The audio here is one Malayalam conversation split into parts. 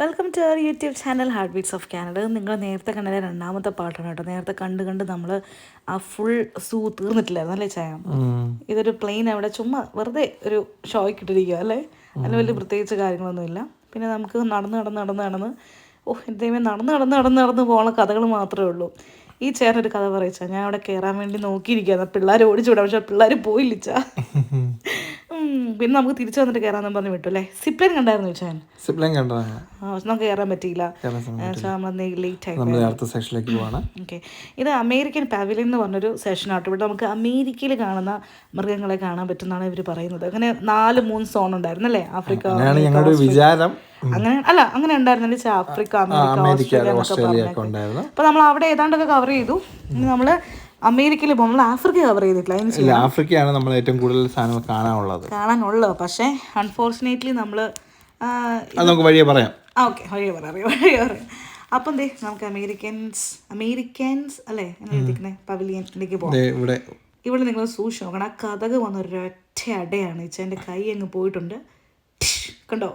Welcome to our YouTube channel heart beats of Canada. നിങ്ങൾ നേരത്തെ കണ്ടത് രണ്ടാമത്തെ പാട്ടാണ് കേട്ടോ. നേരത്തെ കണ്ട് നമ്മൾ ആ ഫുൾ സൂ തീർന്നിട്ടില്ലായിരുന്നു അല്ലേ ചായ? ഇതൊരു പ്ലെയിൻ അവിടെ ചുമ്മാ വെറുതെ ഒരു ഷോയ്ക്ക് ഇട്ടിരിക്കുക അല്ലേ? അതിന് വലിയ പ്രത്യേകിച്ച് കാര്യങ്ങളൊന്നുമില്ല. പിന്നെ നമുക്ക് നടന്ന് എന്തേലും നടന്ന് പോകുന്ന കഥകൾ മാത്രമേ ഉള്ളൂ. ഈ ചേട്ടനൊരു കഥ പറയിച്ചാ, ഞാൻ അവിടെ കയറാൻ വേണ്ടി നോക്കിയിരിക്കുകയാണ്. പിള്ളേർ ഓടിച്ചു വിടാം, പക്ഷെ പിള്ളേർ പോയില്ലിച്ചാ. പിന്നെ നമുക്ക് തിരിച്ചു വന്നിട്ട് കയറാന്ന് പറഞ്ഞ് വിട്ടു അല്ലേ? സിപ്ലൈൻ കണ്ടായിരുന്നു ചോദിച്ചാൽ. സിപ്ലൈൻ കണ്ടോ? നമുക്ക് കയറാൻ പറ്റിയില്ല, നമ്മൾ ലേറ്റ് ആയി. അടുത്ത സെഷനിലേക്ക് പോവാണ്. ഓക്കെ, ഇത് അമേരിക്കൻ പാവിലിയൻ എന്ന് പറഞ്ഞൊരു സെഷനാട്ടോ. ഇവിടെ നമുക്ക് അമേരിക്കയിൽ കാണുന്ന മൃഗങ്ങളെ കാണാൻ പറ്റുന്നതാണ് ഇവർ പറയുന്നത്. അങ്ങനെ 4-3 സോൺ ഉണ്ടായിരുന്നു അല്ലേ? ആഫ്രിക്ക, ഞങ്ങളുടെ വിചാരം അങ്ങനെ അല്ല, അങ്ങനെ ഉണ്ടായിരുന്നല്ലേ? ആഫ്രിക്ക, അമേരിക്ക, ഓസ്ട്രേലിയ ഒക്കെ ഉണ്ടായിരുന്നു. അപ്പൊ നമ്മൾ അവിടെ ഏതാണ്ടൊക്കെ കവർ ചെയ്തു. ഇനി നമ്മള് അമേരിക്കയിൽ പോകും. നമ്മൾ ആഫ്രിക്ക കവർ ചെയ്തിട്ടില്ല. ആഫ്രിക്കയാണ് നമ്മൾ ഏറ്റവും കൂടുതൽ സാധനങ്ങൾ കാണാനുള്ളത്. പക്ഷേ അൺഫോർച്ചുനേറ്റ്ലി നമ്മള് നമുക്ക് വഴിയെ പറയാം. ഓക്കെ, വഴിയെ പറയാം. അപ്പം എന്തേ നമുക്ക് അമേരിക്കൻസ് അല്ലേ എഴുതിക്കണേ പവലിയനിലേക്ക് പോകാം. ഇവിടെ നിങ്ങൾ സൂക്ഷിച്ച് നോക്കണം. ആ കഥക് വന്ന ഒരൊറ്റ അടയാണ്. എൻ്റെ കൈ അങ്ങ് പോയിട്ടുണ്ട്, കണ്ടോ?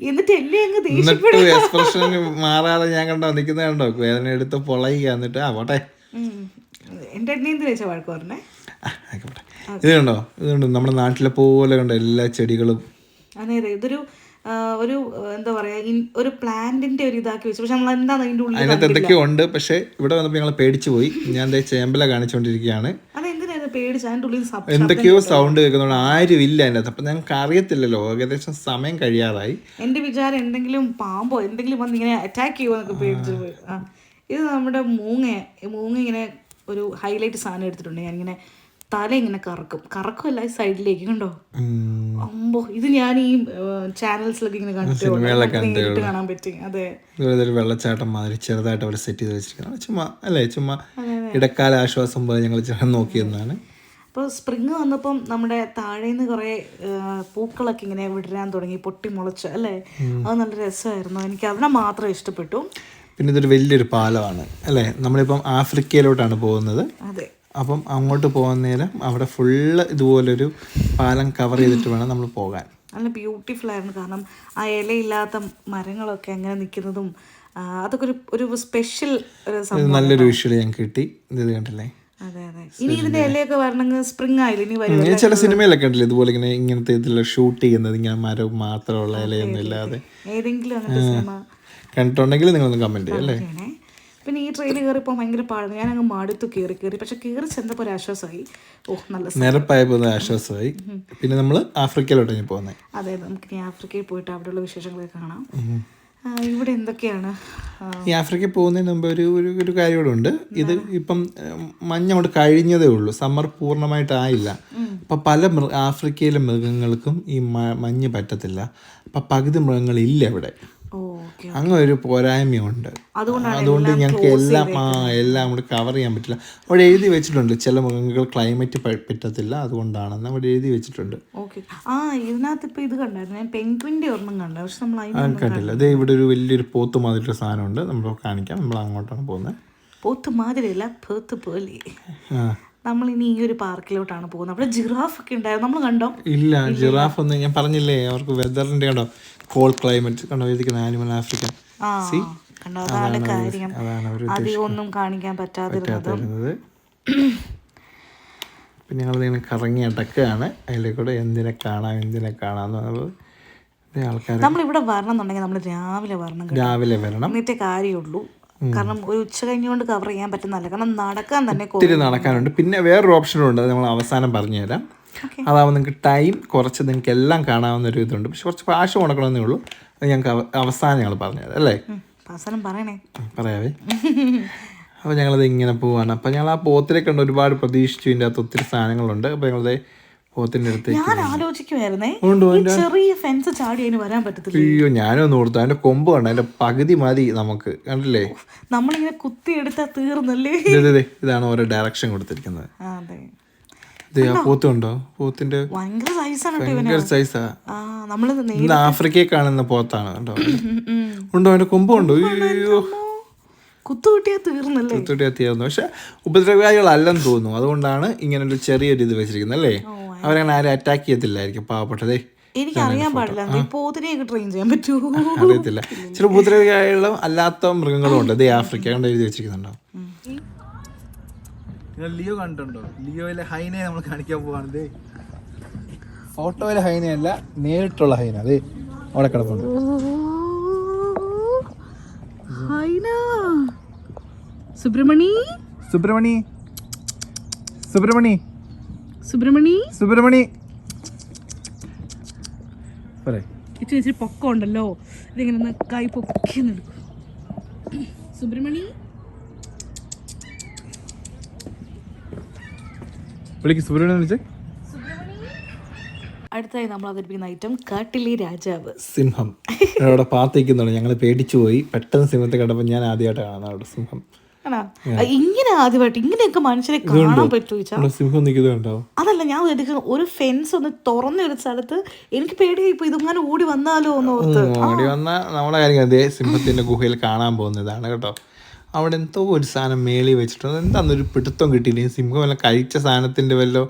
എന്നിട്ട് എന്നെ അങ്ങ് എക്സ്പ്രഷൻ മാറാതെ ഞാൻ നിൽക്കുന്നത് വേദന എടുത്ത് പൊളയുക. എന്നിട്ട് പോട്ടെ, എൻ്റെ എന്നെ എന്ത് വെച്ചാൽ വഴക്ക് പറഞ്ഞേ. ഇത് കണ്ടോ നമ്മുടെ നാട്ടിലെ പോലെ കണ്ടോ എല്ലാ ചെടികളും. അതെ, ഇതൊരു ഒരു എന്താ പറയാ, ഒരു പ്ലാന്റിന്റെ ഒരു ഇതാക്കി വെച്ചു. പക്ഷെ നമ്മൾ എന്താണ് അതിന്റെ ഉള്ളിൽ അതിനകത്ത് എന്തൊക്കെയോ ഉണ്ട്. പക്ഷെ ഇവിടെ വന്നപ്പോൾ ഞങ്ങൾ പേടിച്ചു പോയി. ഞാൻ ചേമ്പല കാണിച്ചുകൊണ്ടിരിക്കുകയാണ്. എന്തൊക്കെയോ സൗണ്ട് കേൾക്കുന്നുണ്ട്. ആരും ഇല്ല അതിൻ്റെ അകത്ത്. അപ്പം ഞങ്ങൾക്ക് അറിയത്തില്ലല്ലോ, ഏകദേശം സമയം കഴിയാറായി. എൻ്റെ വിചാരം എന്തെങ്കിലും പാമ്പോ എന്തെങ്കിലും വന്ന് ഇങ്ങനെ അറ്റാക്ക് ചെയ്യുമോന്നൊക്കെ പേടിച്ചു പോയി. ഇത് നമ്മുടെ മൂങ്ങ ഇങ്ങനെ ഒരു ഹൈലൈറ്റ് സാധനം എടുത്തിട്ടുണ്ട്. ഞാനിങ്ങനെ തല ഇങ്ങനെ കറക്കുമല്ല, സൈഡിലേക്ക് കണ്ടോ. അമ്പോ, ഇത് ഞാൻ ഈ ചാനൽസിലൊക്കെ ഇങ്ങനെ കണ്ടിട്ട് കാണാൻ പറ്റി. അതെ, വെള്ളച്ചാട്ടം മാതിരി ചെറുതായിട്ട് അവിടെ സെറ്റ് ചെയ്ത് വെച്ചിരിക്കണം. ചുമ്മാ ഇടക്കാല ആശ്വാസം പോലെ ഞങ്ങൾ നോക്കിയെന്നാണ്. അപ്പോൾ സ്പ്രിങ് വന്നപ്പം നമ്മുടെ താഴേന്ന് കുറേ പൂക്കളൊക്കെ ഇങ്ങനെ വിടരാൻ തുടങ്ങി, പൊട്ടി മുളച്ച് അല്ലേ? അത് നല്ല രസമായിരുന്നു. എനിക്ക് അവിടെ മാത്രം ഇഷ്ടപ്പെട്ടു. പിന്നെ ഇതൊരു വലിയൊരു പാലമാണ് അല്ലേ? നമ്മളിപ്പം ആഫ്രിക്കയിലോട്ടാണ് പോകുന്നത്. അതെ, അപ്പം അങ്ങോട്ട് പോകുന്ന നേരം അവിടെ ഫുള്ള് ഇതുപോലൊരു പാലം കവർ ചെയ്തിട്ട് വേണം നമ്മൾ പോകാൻ. നല്ല ബ്യൂട്ടിഫുൾ ആയിരുന്നു. കാരണം ആ ഇലയില്ലാത്ത മരങ്ങളൊക്കെ അങ്ങനെ നിൽക്കുന്നതും അതൊക്കെ ഒരു സ്പെഷ്യൽ നല്ലൊരു വിഷ്വൽ ഞങ്ങൾക്ക് കിട്ടി. ഇത് കണ്ടില്ലേ? അതെ. ഇനി ഇതിന്റെ ഇലയൊക്കെ വരണമെങ്കിൽ സ്പ്രിംഗ് ആയില്ല, ഇനി വരും. ചില സിനിമയിലൊക്കെ ഉണ്ടല്ലോ ഇതുപോലെ ഇങ്ങനത്തെ ഇതിൽ ഷൂട്ട് ചെയ്യുന്നത്, ഇങ്ങനെ മരം മാത്രമുള്ള ഇലയൊന്നും ഇല്ലാതെ. ഏതെങ്കിലും അങ്ങനത്തെ സിനിമ കണ്ടിട്ടുണ്ടെങ്കിൽ നിങ്ങളൊന്ന് കമന്റ് ചെയ്യല്ലേ. പിന്നെ ഈ ട്രെയിനിൽ കയറിപ്പോൾ ഭയങ്കര പാടാണ്. ഞാൻ അങ്ങ് മടുത്തു കയറി. പക്ഷെ കയറി ചെന്നപ്പോൾ ഒരു ആശ്വാസമായി. നല്ല നിരപ്പായപ്പോൾ ആശ്വാസമായി. പിന്നെ നമ്മൾ ആഫ്രിക്കയിലോട്ട് പോകുന്നത്. അതെ, നമുക്ക് ഇനി ആഫ്രിക്കയിൽ പോയിട്ട് അവിടെയുള്ള വിശേഷങ്ങളൊക്കെ കാണാം. ഇവിടെ എന്തൊക്കെയാണ്? ഈ ആഫ്രിക്കയിൽ പോകുന്നതിന് മുമ്പ് ഒരു കാര്യം കൂടെ ഉണ്ട്. ഇത് ഇപ്പം മഞ്ഞ് അങ്ങോട്ട് കഴിഞ്ഞതേ ഉള്ളൂ, സമ്മർ പൂർണ്ണമായിട്ടായില്ല. അപ്പം പല ആഫ്രിക്കയിലെ മൃഗങ്ങൾക്കും ഈ മഞ്ഞ് പറ്റത്തില്ല. അപ്പം പകുതി മൃഗങ്ങളില്ല ഇവിടെ. അങ്ങനെ ഒരു പോരായ്മയുണ്ട്. അതുകൊണ്ട് ഞങ്ങൾക്ക് എല്ലാം കൂടെ കവർ ചെയ്യാൻ പറ്റില്ല. അവിടെ എഴുതി വെച്ചിട്ടുണ്ട് ചില മൃഗങ്ങൾ ക്ലൈമറ്റ് പറ്റത്തില്ല, അതുകൊണ്ടാണെന്ന് അവിടെ എഴുതി വെച്ചിട്ടുണ്ട്. കണ്ടില്ല. അതേ ഇവിടെ ഒരു വലിയൊരു പോത്ത് മാതിരി സാധനമുണ്ട്, നമ്മൾ കാണിക്കാം. നമ്മൾ അങ്ങോട്ടാണ് പോകുന്നത്. പോത്ത് മാതിരിയല്ല, പോത്ത് പോലെ. നമ്മൾ ഇനി ഈ ഒരു പാർക്കിലോട്ടാണ് പോകുന്നത്. അവിടെ ജിറാഫ് ഒക്കെ ഉണ്ടായിരുന്നു, നമ്മൾ കണ്ടോ? ഇല്ല, ജിറാഫ് ഒന്നും ഞാൻ പറഞ്ഞില്ലേ, അവർക്ക് വെതറിന്റെ കണ്ടോ, കോൾഡ് ക്ലൈമറ്റ് കണ്ടോ എഴുതിക്കുന്ന ആനിമൽ ആഫ്രിക്കൻ. അധികമൊന്നും കാണിക്കാൻ പറ്റാതിരുന്നത്. പിന്നെ ഞങ്ങൾ ഇങ്ങനെ കറങ്ങി അടക്കുകയാണ്. അതിലെ കൂടെ എന്തിനെ കാണാമെന്നുള്ളത്. ആൾക്കാർ നമ്മളിവിടെ വരണം എന്നുണ്ടെങ്കിൽ നമ്മൾ രാവിലെ വരണം, എന്നിട്ടേ കാര്യമുള്ളൂ. കാരണം ഒരു ഉച്ച കഴിഞ്ഞുകൊണ്ട് കവർ ചെയ്യാൻ പറ്റുന്നതല്ല. കാരണം നടക്കാൻ തന്നെ ഒത്തിരി നടക്കാനുണ്ട്. പിന്നെ വേറൊരു ഓപ്ഷനും ഉണ്ട്, അത് നമ്മൾ അവസാനം പറഞ്ഞുതരാം. അതാവുമ്പോൾ നിങ്ങൾക്ക് ടൈം കുറച്ച് നിങ്ങൾക്ക് എല്ലാം കാണാവുന്ന ഒരു ഇതുണ്ട്. പക്ഷെ കുറച്ച് കാശ് മുടക്കണമെന്നേ ഉള്ളൂ. അത് ഞങ്ങൾക്ക് അവസാനം ഞങ്ങൾ പറഞ്ഞുതരാം അല്ലേ? പറയാവേ. അപ്പോൾ ഞങ്ങളത് ഇങ്ങനെ പോവാണ്. അപ്പം ഞങ്ങൾ ആ പോത്തിനെ കണ്ട് ഒരുപാട് പ്രതീക്ഷിച്ചു. ഇതിൻ്റെ അകത്ത് ഒത്തിരി സാധനങ്ങളുണ്ട്. അപ്പോൾ ഞങ്ങളത് പോത്തിന്റെ അടുത്തേക്ക് അയ്യോ ഞാനൊന്നും കൊടുത്തു. അതിന്റെ കൊമ്പ് കണ്ട, അതിന്റെ പകുതി മതി നമുക്ക്. കണ്ടില്ലേ, നമ്മളിങ്ങനെ കുത്തി എടുത്താ തീർന്നല്ലേ. ഇതാണ് ഓരോ ഡയറക്ഷൻ കൊടുത്തിരിക്കുന്നത്. പോത്ത് കണ്ടോ? പോത്തിന്റെ ഭയങ്കര സൈസാ. ഇത് ആഫ്രിക്കയിൽ കാണുന്ന പോത്താണ് കേട്ടോ. ഉണ്ടോ? അതിന്റെ കൊമ്പ് കണ്ടോ? അയ്യോ, കുത്തുകൂട്ടിയാ തീർന്നു. പക്ഷെ ഉപദ്രവകാരികളല്ലെന്ന് തോന്നുന്നു. അതുകൊണ്ടാണ് ഇങ്ങനെ ഒരു ചെറിയൊരു ഇത് വെച്ചിരിക്കുന്നത് അല്ലേ? അവരങ്ങനെ ആരും അറ്റാക്ക് ചെയ്യത്തില്ലായിരിക്കും, പാവപ്പെട്ടതേ. എനിക്കറിയാൻ പാടില്ല ഈ പോത്തിനെയൊക്കെ ട്രെയിൻ ചെയ്യാൻ പറ്റുമോ അറിയത്തില്ല. ചില ഭൂതരകളും അല്ലാത്ത മൃഗങ്ങളും ഉണ്ട്. ഇത് ആഫ്രിക്ക കൊണ്ട് എഴുതി വെച്ചിരിക്കുന്നുണ്ടോ? നിങ്ങൾ ലിയോ കണ്ടിട്ടുണ്ടോ? ലിയോയിലെ ഹൈനയെ നമ്മൾ കാണിക്കാൻ പോവാണ്. ഫോട്ടോയിലെ ഹൈനയല്ല, നേരിട്ടുള്ള ഹൈന. അതെ അവിടെ കിടപ്പുണ്ട്. സുബ്രഹ്മണി സുബ്രഹ്മണി സുബ്രഹ്മണി സുബ്രഹ്മണി സുബ്രഹ്മണി ഇച്ചിരി പൊക്കം ഉണ്ടല്ലോ, ഇതിങ്ങനെ ഒന്ന് കൈ പൊക്കി എടുക്കും. സുബ്രഹ്മണി വിളിക്ക്, സുബ്രഹ്മണി വിളിച്ചേ. അടുത്തായി നമ്മൾ അവതരിപ്പിക്കുന്ന ഐറ്റം കാട്ടിലെ രാജാവ് സിംഹം. അവിടെ പാത്തിക്കുന്നുണ്ട്. ഞങ്ങൾ പേടിച്ചു പോയി. പെട്ടെന്ന് സിംഹത്തെ കണ്ടപ്പോൾ ഞാൻ ആദ്യമായിട്ട് കാണുന്നത് അവിടെ സിംഹം. ഇങ്ങനെ ആദ്യമായിട്ട് ഇങ്ങനെയൊക്കെ മനുഷ്യരെ കാണാൻ പറ്റുമോ? സിംഹം നിൽക്കുന്നുണ്ടോ? അതല്ല, ഞാൻ ഒരു ഫെൻസ് ഒന്ന് തുറന്ന ഒരു സ്ഥലത്ത് എനിക്ക് പേടിയായി പോയി, ഇതങ്ങനെ ഓടി വന്നാലോ എന്ന് ഓർത്ത്. ഓടി വന്നാൽ നമ്മുടെ കാര്യം അതേ സിംഹത്തിന്റെ ഗുഹയിൽ കാണാൻ പോകുന്നതാണ് കേട്ടോ. അവിടെ എന്തോ ഒരു സാധനം മേളി വെച്ചിട്ടുണ്ട്. എന്താണെന്നൊരു പിടുത്തം കിട്ടിയില്ല. സിംഹം വല്ല കഴിച്ച സാധനത്തിന്റെ വല്ലോ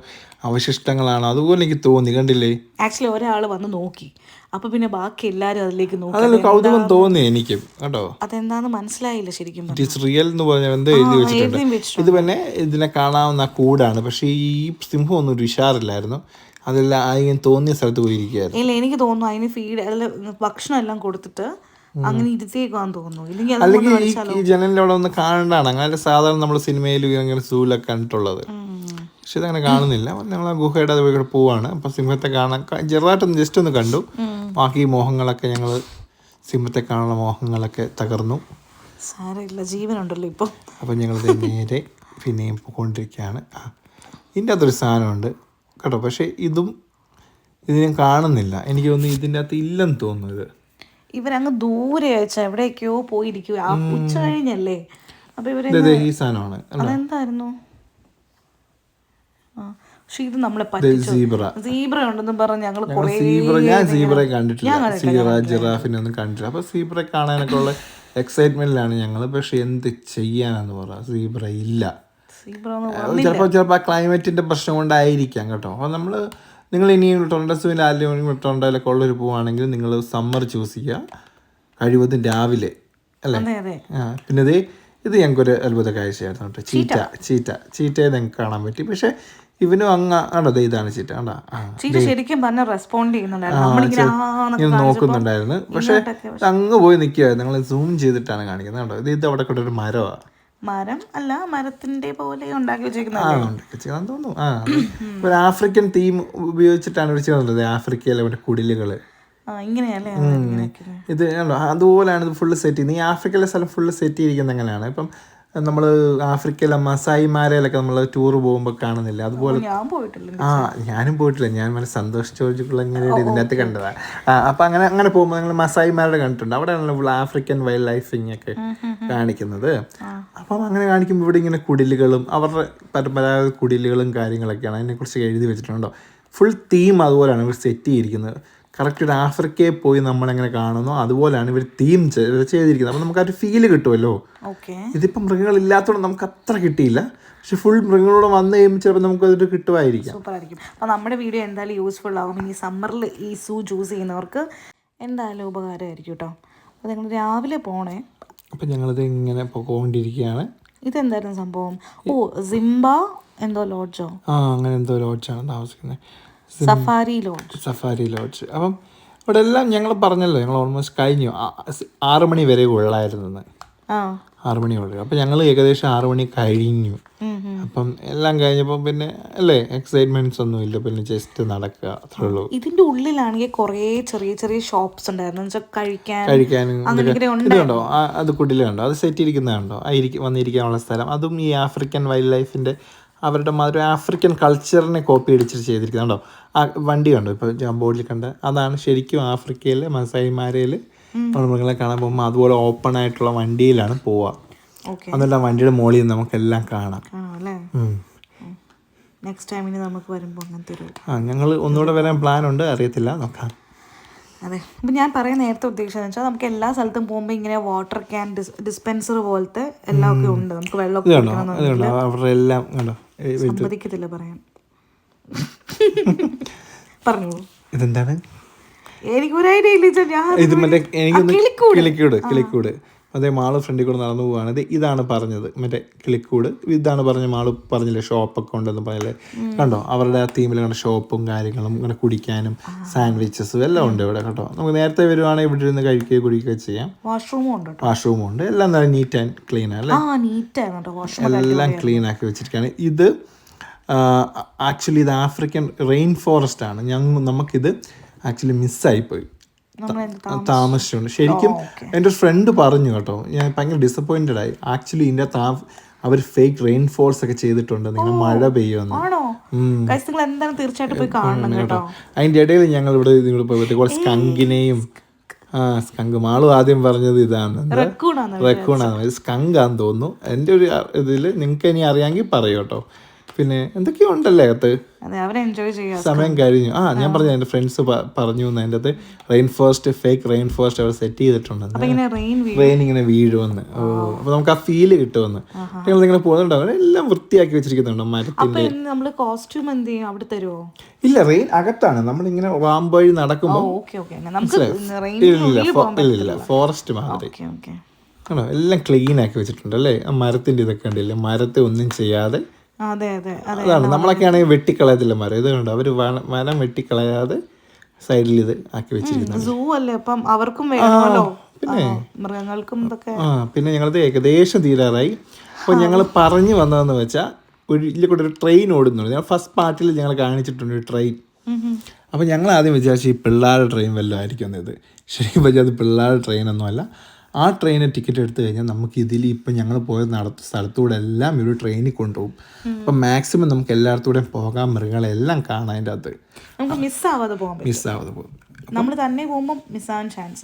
അവശിഷ്ടങ്ങളാണോ അതുപോലെ എനിക്ക് തോന്നി. കണ്ടില്ലേ? ആക്ച്വലി ഒരാൾ വന്ന് നോക്കി, അപ്പൊ പിന്നെ ബാക്കി എല്ലാരും അതിലേക്ക് നോക്കി. അതല്ല, കൗതുകം തോന്നി എനിക്കും കേട്ടോ. അതെന്താന്ന് മനസ്സിലായില്ല ശരിക്കും. ഇറ്റ് ഈസ് റിയൽ എന്ന് പറഞ്ഞാൽ എന്തോ എഴുതി വെച്ചിട്ടുണ്ട്. ഇത് പിന്നെ ഇതിനെ കാണാവുന്ന കൂടാണ്. പക്ഷേ ഈ സിംഹം ഒന്നും ഒരു ഉഷാറില്ലായിരുന്നു. അതെല്ലാം അതിന് തോന്നിയ സ്ഥലത്ത് പോയിരിക്കുകയായിരുന്നു. ഇല്ല, എനിക്ക് തോന്നുന്നു അതിന് ഫീഡ് അതിൽ ഭക്ഷണം എല്ലാം കൊടുത്തിട്ട് അങ്ങനെ ഇരുത്തേക്കാന്ന് തോന്നുന്നു. അല്ലെങ്കിൽ ഈ ജനലിന്റെ അവിടെ ഒന്ന് കാണേണ്ടതാണ്. അങ്ങനെ സാധാരണ നമ്മൾ സിനിമയിൽ ഇങ്ങനെ സൂലൊക്കെ കണ്ടിട്ടുള്ളത്. പക്ഷെ ഇതങ്ങനെ കാണുന്നില്ല. ഞങ്ങൾ ആ ഗുഹയുടെ അത് ഇവിടെ പോവാണ്. അപ്പം സിംഹത്തെ കാണാൻ ചെറുതായിട്ടൊന്ന് ജസ്റ്റ് ഒന്ന് കണ്ടു. ബാക്കി മോഹങ്ങളൊക്കെ ഞങ്ങൾ സിംഹത്തെ കാണുന്ന മോഹങ്ങളൊക്കെ തകർന്നു. സാരമില്ല, ജീവനുണ്ടല്ലോ ഇപ്പം. അപ്പം ഞങ്ങളിത് നേരെ പിന്നെയും പോയിക്കൊണ്ടിരിക്കുകയാണ്. ഇതിൻ്റെ അകത്തൊരു സാധനമുണ്ട് കേട്ടോ. പക്ഷേ ഇതിനും കാണുന്നില്ല. എനിക്ക് തോന്നുന്നു ഇതിൻ്റെ അകത്ത് ഇല്ലെന്ന് തോന്നുന്നു. ഇവരങ്ങ് ദൂരെ അയച്ചാ എവിടേക്കോ പോയിരിക്കും. ആ ഉച്ച കഴിഞ്ഞല്ലേ. അപ്പൊ ഇവര് ഈ സാധനമാണ്. അതെന്തായിരുന്നു? പക്ഷെ ഇത് നമ്മളെ പറ്റിച്ചു. സീബ്ര ഉണ്ടെന്ന് പറഞ്ഞ് ഞങ്ങൾ ഞാൻ സീബ്രയെ കണ്ടിട്ടില്ല. ജിറാഫിനെ ഒന്നും കണ്ടിട്ടില്ല. അപ്പൊ സീബ്രയെ കാണാനൊക്കെ ഉള്ള എക്സൈറ്റ്മെന്റിലാണ് ഞങ്ങൾ. പക്ഷെ എന്ത് ചെയ്യാനാന്ന് പറയാ, സീബ്ര ഇല്ല. ചിലപ്പോ ആ ക്ലൈമറ്റിന്റെ പ്രശ്നം കൊണ്ടായിരിക്കാം കേട്ടോ. അപ്പൊ നിങ്ങൾ ഇനിയും ടൊറന്റോസിൽ ആരെങ്കിലും ടൊറന്റോയിലൊക്കെ ഉള്ളൊരു പോവുകയാണെങ്കിൽ നിങ്ങൾ സമ്മർ ചൂസ് ചെയ്യുക, കഴിവതും രാവിലെ അല്ലേ. പിന്നെ ഇത് ഞങ്ങൾക്കൊരു അത്ഭുത കാഴ്ചയായിരുന്നു കേട്ടോ. ചീറ്റയെ ഞങ്ങൾക്ക് കാണാൻ പറ്റി. പക്ഷെ ഇവനും അങ്ങ് ഇതാണ് ചീറ്റ കണ്ടാ. ശരിക്കും റെസ്പോണ്ട് നോക്കുന്നുണ്ടായിരുന്നു. പക്ഷെ അങ്ങ് പോയി നിൽക്കുവായിരുന്നു. ഞങ്ങൾ സൂം ചെയ്തിട്ടാണ് കാണിക്കുന്നത് കേട്ടോ. ഇത് അവിടെ കൂടെ ഒരു മരമാണ്. മരം അല്ല, മരത്തിന്റെ പോലെ ഉണ്ടാക്കി വെച്ചിരിക്കുന്നത് തോന്നുന്നു. ഒരു ആഫ്രിക്കൻ തീം ഉപയോഗിച്ചിട്ടാണ് ഇവിടെ ചെയ്യുന്നത്. ആഫ്രിക്കയിലെ മറ്റേ കുടിലുകള് ഇത് അതുപോലെയാണ് ഇത് ഫുള്ള് സെറ്റ് ചെയ്യുന്നത്. ഈ ആഫ്രിക്കയിലെ സ്ഥലം ഫുള്ള് സെറ്റ് ചെയ്തിരിക്കുന്നത് എങ്ങനെയാണ്. ഇപ്പം നമ്മൾ ആഫ്രിക്കയിലെ മസായിമാരയിലൊക്കെ നമ്മൾ ടൂർ പോകുമ്പോൾ കാണുന്നില്ല. അതുപോലെ ഞാനും പോയിട്ടില്ല. ഞാൻ സന്തോഷ് ചോദിച്ചുള്ള ഇതിൻ്റെ അകത്ത് കണ്ടതാണ്. അപ്പം അങ്ങനെ പോകുമ്പോൾ നിങ്ങൾ മസായിമാരുടെ കണ്ടിട്ടുണ്ട്. അവിടെയാണല്ലോ ഫുൾ ആഫ്രിക്കൻ വൈൽഡ് ലൈഫിങ് ഒക്കെ കാണിക്കുന്നത്. അപ്പം അങ്ങനെ കാണിക്കുമ്പോൾ ഇവിടെ ഇങ്ങനെ കുടിലുകളും അവരുടെ പരമ്പരാഗത കുടിലുകളും കാര്യങ്ങളൊക്കെയാണ്. അതിനെക്കുറിച്ച് എഴുതി വെച്ചിട്ടുണ്ടോ. ഫുൾ തീം അതുപോലെയാണ് ഇവർ സെറ്റ് ചെയ്തിരിക്കുന്നത്. കറക്റ്റ് ഒരു ആഫ്രിക്കയിൽ പോയി നമ്മളെങ്ങനെ കാണുന്നോ അതുപോലെയാണ് ഇവർ തീം ചെയ്തിരിക്കുന്നത്. അപ്പം നമുക്ക് ആ ഒരു ഫീല് കിട്ടുമല്ലോ. ഇതിപ്പം മൃഗങ്ങളില്ലാത്തതുകൊണ്ട് നമുക്ക് അത്ര കിട്ടിയില്ല. പക്ഷെ ഫുൾ മൃഗങ്ങളോട് വന്നു കഴിയുമ്പോൾ ചിലപ്പോൾ നമുക്കതൊരു കിട്ടുമായിരിക്കും. സൂപ്പറായിരിക്കും. അപ്പോൾ നമ്മുടെ വീഡിയോ എന്തായാലും യൂസ്ഫുൾ ആകും. ഇനി സമ്മറിൽ ഈ സൂ ചൂസ് ചെയ്യുന്നവർക്ക് എന്തായാലും ഉപകാരമായിരിക്കും കേട്ടോ. അപ്പോൾ നിങ്ങൾ രാവിലെ പോണേ. അപ്പം ഞങ്ങളിത് ഇങ്ങനെ പോയിക്കൊണ്ടിരിക്കുകയാണ്. ഇതെന്തായിരുന്നു സംഭവം? സിംബ എന്തോ ലോഡ്ജോ അങ്ങനെ എന്തോ ലോഡ്ജാണ് താമസിക്കുന്നത്. Safari lodge. അപ്പം ഇവിടെ എല്ലാം ഞങ്ങൾ പറഞ്ഞല്ലോ, ഞങ്ങൾ ഓൾമോസ്റ്റ് കഴിഞ്ഞു. 6 മണി വരെ ഉള്ളായിരുന്നു. 6 മണി ഉള്ളു. അപ്പം ഞങ്ങൾ ഏകദേശം 6 മണി കഴിഞ്ഞു. അപ്പം എല്ലാം കഴിഞ്ഞപ്പം പിന്നെ അല്ലേ എക്സൈറ്റ്മെന്റ്സ് ഒന്നും ഇല്ല. പിന്നെ ജസ്റ്റ് നടക്കുക അത്രേ ഉള്ളൂ. ഇതിന്റെ ഉള്ളിലാണെങ്കിൽ കുറേ ചെറിയ ചെറിയ ഷോപ്സ് ഉണ്ടായിരുന്നു കഴിക്കാനും. ഇതുണ്ടോ അത് കുടിലുണ്ടോ, അത് സെറ്റ് ഇരിക്കുന്നതുണ്ടോ, വന്നിരിക്കാനുള്ള സ്ഥലം. അതും ഈ ആഫ്രിക്കൻ വൈൽഡ് ലൈഫിന്റെ അവരുടെ മാതിരി ആഫ്രിക്കൻ കൾച്ചറിനെ കോപ്പി അടിച്ചിട്ട് ചെയ്തിരിക്കുന്നുണ്ടോ. ആ വണ്ടി കണ്ടോ ഇപ്പോൾ ബോർഡിൽ കണ്ട, അതാണ് ശരിക്കും ആഫ്രിക്കയിലെ മസായിമാരയിൽ മൃഗങ്ങളെ കാണാൻ പോകുമ്പോൾ അതുപോലെ ഓപ്പൺ ആയിട്ടുള്ള വണ്ടിയിലാണ് പോവുക. എന്നിട്ട് ആ വണ്ടിയുടെ മുകളിൽ നമുക്കെല്ലാം കാണാം. ഞങ്ങൾ ഒന്നുകൂടെ വരാൻ പ്ലാൻ ഉണ്ട്, അറിയത്തില്ല, നോക്കാം. അതെ. അപ്പം ഞാൻ പറയാൻ നേരത്തെ ഉദ്ദേശിച്ചതെന്ന് വെച്ചാൽ നമുക്ക് എല്ലാ സ്ഥലത്തും പോകുമ്പോൾ ഇങ്ങനെ വാട്ടർ ക്യാൻ ഡിസ്പെൻസർ പോലത്തെ എല്ലാം ഒക്കെ ഉണ്ട്. നമുക്ക് വെള്ളമൊക്കെ സമ്മതിക്കത്തില്ല പറയാൻ. പറഞ്ഞോളൂ. ഇതെന്താണ്? എനിക്കൊരു ഐഡിയ ഇല്ല. ഞാൻ ഇത് മറ്റേ എനിക്കൊന്ന് കിളിക്കൂട് അതേ മാള് ഫ്രണ്ടിൽ കൂടെ നടന്നു പോവാണ്. ഇതാണ് പറഞ്ഞത്, മറ്റേ കിളിക്കൂട്. ഇതാണ് പറഞ്ഞ മാള് പറഞ്ഞില്ലേ ഷോപ്പൊക്കെ ഉണ്ടെന്ന് പറഞ്ഞില്ലേ. കണ്ടോ അവരുടെ ആ തീമിൽ കണ്ട ഷോപ്പും കാര്യങ്ങളും ഇങ്ങനെ കുടിക്കാനും സാൻഡ്വിച്ചസും എല്ലാം ഉണ്ട് ഇവിടെ കേട്ടോ. നമുക്ക് നേരത്തെ വരുവാണെങ്കിൽ ഇവിടെ ഇരുന്ന് കഴിക്കുകയോ കുടിക്കുകയോ ചെയ്യാം. വാഷ്റൂമും ഉണ്ട്. എല്ലാം നല്ല നീറ്റ് ആൻഡ് ക്ലീൻ അല്ലേ, എല്ലാം ക്ലീൻ ആക്കി വെച്ചിരിക്കുകയാണ്. ഇത് ആക്ച്വലി ഇത് ആഫ്രിക്കൻ റെയിൻ ഫോറസ്റ്റ് ആണ്. നമുക്കിത് ആക്ച്വലി മിസ്സായിപ്പോയി, താമസിച്ചുണ്ട്. ശരിക്കും എൻ്റെ ഒരു ഫ്രണ്ട് പറഞ്ഞു കേട്ടോ, ഞാൻ ഭയങ്കര ഡിസപ്പോയിൻറ്റഡ് ആയി. ആക്ച്വലി ഇതിൻ്റെ അകത്ത് അവർ ഫേക്ക് റെയിൻ ഫോൾസ് ഒക്കെ ചെയ്തിട്ടുണ്ട്, നിങ്ങൾ മഴ പെയ്യുമെന്ന്. കേട്ടോ അതിൻ്റെ ഇടയിൽ ഞങ്ങൾ ഇവിടെ പോയി സ്കങ്കിനെയും സ്കങ്ക് മാളും ആദ്യം പറഞ്ഞത് ഇതാണ്, റെക്കൂണാന്ന്, സ്കങ്കാന്ന് തോന്നുന്നു. എൻ്റെ ഒരു ഇതിൽ നിങ്ങൾക്ക് ഇനി അറിയാമെങ്കിൽ പറയൂ കേട്ടോ. പിന്നെ എന്തൊക്കെയോ ഉണ്ടല്ലേ അകത്ത്, സമയം കഴിഞ്ഞു. ഞാൻ പറഞ്ഞു എൻ്റെ ഫ്രണ്ട്സ് പറഞ്ഞു അതിൻ്റെ അകത്ത് ഫേക്ക് റെയിൻ ഫോറസ്റ്റ് അവർ സെറ്റ് ചെയ്തിട്ടുണ്ടെന്ന്, റെയിൻ ഇങ്ങനെ വീഴുമെന്ന്. അപ്പോൾ നമുക്ക് ആ ഫീല് കിട്ടുമെന്ന്. നിങ്ങൾ ഇങ്ങനെ പോകുന്നുണ്ടാവും, എല്ലാം വൃത്തിയാക്കി വെച്ചിരിക്കുന്നുണ്ടോ മരത്തിന്റെ. ഇല്ല, റെയിൻ അകത്താണ്. നമ്മളിങ്ങനെ റാമ്പ് വഴി നടക്കുമ്പോൾ ഇല്ല, ഫോറസ്റ്റ് മാതിരി ആണോ, എല്ലാം ക്ലീൻ ആക്കി വെച്ചിട്ടുണ്ട് അല്ലേ. ആ മരത്തിന്റെ ഇതൊക്കെ ഉണ്ടല്ലേ, മരത്തെ ഒന്നും ചെയ്യാതെ. അതാണ് നമ്മളൊക്കെ ആണെങ്കിൽ വെട്ടിക്കളയത്തില്ല മരം. ഇത് കണ്ടോ അവര് മരം വെട്ടിക്കളയാതെ സൈഡിൽ ഇത് ആക്കി വെച്ചിരിക്കുന്നത്. പിന്നെ പിന്നെ ഞങ്ങളത് ഏകദേശം തീരാറായി. അപ്പോൾ ഞങ്ങൾ പറഞ്ഞു വന്നതെന്ന് വെച്ചാൽ ഇതിൽ കൂടെ ഒരു ട്രെയിൻ ഓടുന്നുണ്ട്. ഞങ്ങൾ ഫസ്റ്റ് പാർട്ടിൽ ഞങ്ങൾ കാണിച്ചിട്ടുണ്ട് ഒരു ട്രെയിൻ. അപ്പോൾ ഞങ്ങൾ ആദ്യം വിചാരിച്ചു ഈ പിള്ളേരുടെ ട്രെയിൻ വല്ലതും ആയിരിക്കും ഇത്. ശരിക്കും പറഞ്ഞാൽ അത് പിള്ളേരുടെ ട്രെയിനൊന്നുമല്ല. ആ ട്രെയിനിന് ടിക്കറ്റ് എടുത്തു കഴിഞ്ഞാൽ നമുക്ക് ഇതിൽ ഇപ്പം ഞങ്ങൾ പോയ സ്ഥലത്തൂടെ എല്ലാം ഒരു ട്രെയിനിൽ കൊണ്ടുപോകും. അപ്പം മാക്സിമം നമുക്ക് എല്ലായിടത്തൂടെയും പോകാൻ, മൃഗങ്ങളെല്ലാം കാണാൻ അതിൻ്റെ അകത്ത്. മിസ്സാവാതെ പോകും. മിസ്സാവാതെ പോകും. നമ്മൾ തന്നെ പോകുമ്പോൾ മിസ്സാവാൻ ചാൻസ്